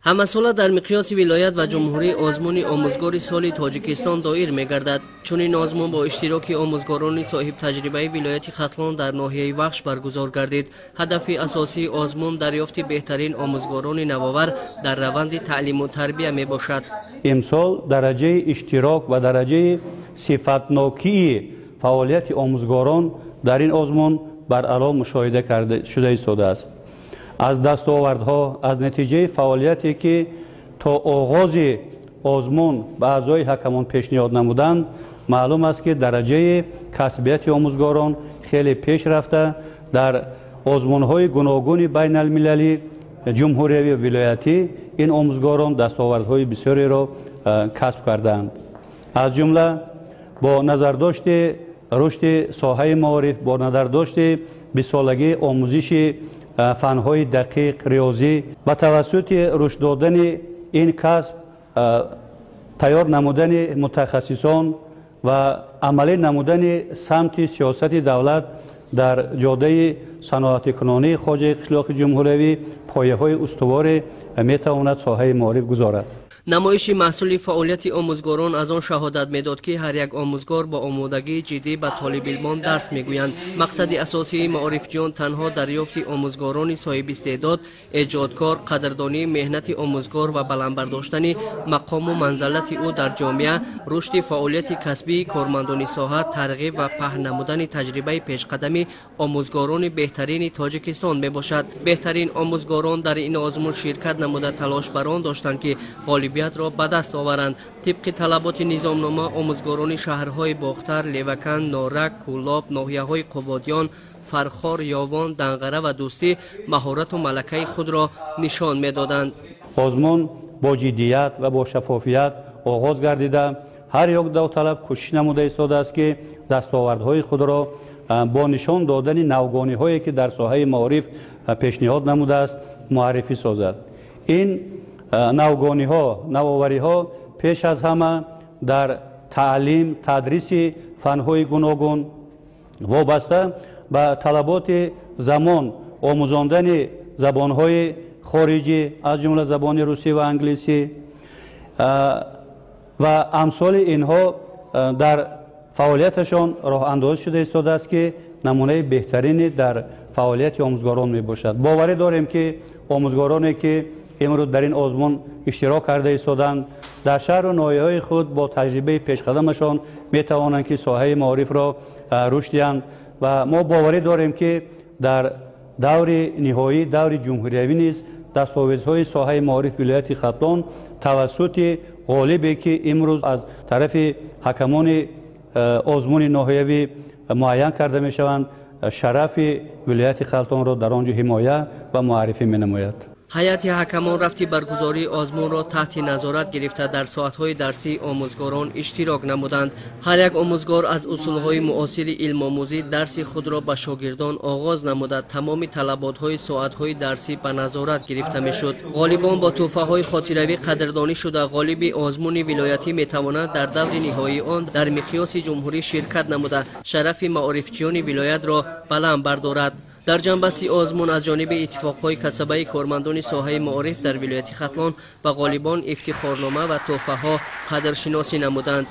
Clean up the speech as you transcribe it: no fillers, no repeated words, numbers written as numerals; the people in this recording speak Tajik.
ҳамасола дар миқёси вилоят ва ҷумҳурӣ озмуни омӯзгори соли Тоҷикистон доир мегардад. Чунин озмун бо иштироки омӯзгорони соҳибтаҷрибаи вилояти Хатлон дар ноҳияи Вахш баргузор гардид. Ҳадафи асосии озмун дарёфти беҳтарин омӯзгорони навовар дар раванди таълиму тарбия мебошад. имсол дараҷаи иштирок ва дараҷаи сифатнокии фаъолияти омӯзгорон дар ин озмун баръало мушоҳида шуда истодааст. аз дастовардҳо, аз натиҷаи фаъолияте ки то оғози озмун ба аъзои ҳакамон пешниҳод намуданд, маълум аст ки дараҷаи касбияти омӯзгорон хеле пеш рафта дар озмунҳои гуногуни байналмилалӣ, ҷумҳуриявӣ ва вилоятӣ ин омӯзгорон дастовардҳои бисёреро касб кардаанд. аз ҷумла бо назардошти рушди соҳаи маориф, бо назардошти бисолагии омӯзиши фанҳои дақиқ, риёзӣ, ба тавассути рушд додани ин касб тайёр намудани мутахассисон ва амалӣ намудани самти сиёсати давлат дар ҷодаи саноатикунонии хоҷаи қишлоқи ҷумҳуриявӣ пояҳои устуворе метавонад соҳаи маориф гузорад. намоиши маҳсули фаъолияти омӯзгорон аз он шаҳодат медод ки ҳар як омӯзгор ба омодагии ҷиддӣ ба толибилмон дарс мегӯянд. мақсади асосии маорифҷӯён танҳо дарёфти омӯзгорони соҳибистеъдод, эҷодкор, қадрдонии меҳнати омӯзгор ва баландбардоштани мақому манзалати ӯ дар ҷомеа, рушди фаъолияти касбии кормандони соҳа, тарғиб ва паҳн намудани таҷрибаи пешқадами омӯзгорони беҳтарини Тоҷикистон мебошад. беҳтарин омӯзгорон дар ин озмун ширкат намуда талошбарон доштанд ки غالبیتро ба даст оваранд. طبق талаботи низомнома омӯзгорони шаҳрҳои Бохтар, Левакан, Норак, Кӯлоб, ноҳияҳои Қубодиён, Фархор, Ёвон, Данғара ва Дӯстӣ маҳорату малакаи худро нишон медоданд. озмун бо ҷиддият ва бо шаффофият оғоз гардида ҳар як давталаб кӯшиш намуда истодааст ки дастовардҳои худро бо нишон додани навгониҳое ки дар соҳаи маориф пешниҳод намудааст муаррифӣ созад. ин навгониҳо, навовариҳо пеш аз ҳама дар таълим, тадриси фанҳои гуногун вобаста ба талаботи замон, омӯзондани забонҳои хориҷӣ аз ҷумла забони русӣ ва англисӣ ва амсоли инҳо дар фаъолияташон роҳандозӣ шуда истодааст ки намунаи беҳтарини дар фаъолияти омӯзгорон мебошад. боварӣ дорем ки омӯзгороне ки имрӯз дар ин озмун иштирок карда истоданд, дар шаҳру ноҳияҳои худ бо таҷрибаи пешқадамашон метавонанд ки соҳаи маорифро рушд диҳанд ва мо боварӣ дорем ки дар даври ниҳоӣ, даври ҷумҳуриявӣ низ дастовезҳои соҳаи маориф вилояти Хатлон тавассути ғолибе ки имрӯз аз тарафи ҳакамони озмуни ноҳиявӣ муайян карда мешаванд, шарафи вилояти Хатлонро дар он ҷо ҳимоя ва муаррифӣ менамояд. ҳайати ҳакамон рафти баргузории озмунро таҳти назорат гирифта дар соатҳои дарсии омӯзгорон иштирок намуданд. ҳар як омӯзгор аз усулҳои муосири илмомӯзӣ дарси худро ба шогирдон оғоз намуда тамоми талаботҳои соатҳои дарсӣ ба назорат гирифта мешуд. ғолибон бо тӯҳфаҳои хотиравӣ қадрдонӣ шуда ғолиби озмуни вилоятӣ метавонад дар даври ниҳоии он дар миқёси ҷумҳурӣ ширкат намуда шарафи маорифҷӯёни вилоятро баланд бардорад. дар ҷанбасти озмун аз ҷониби иттифоқҳои касабаи кормандони соҳаи маориф дар вилояти Хатлон ба ғолибон ифтихорнома ва тӯҳфаҳо қадршиносӣ намуданд.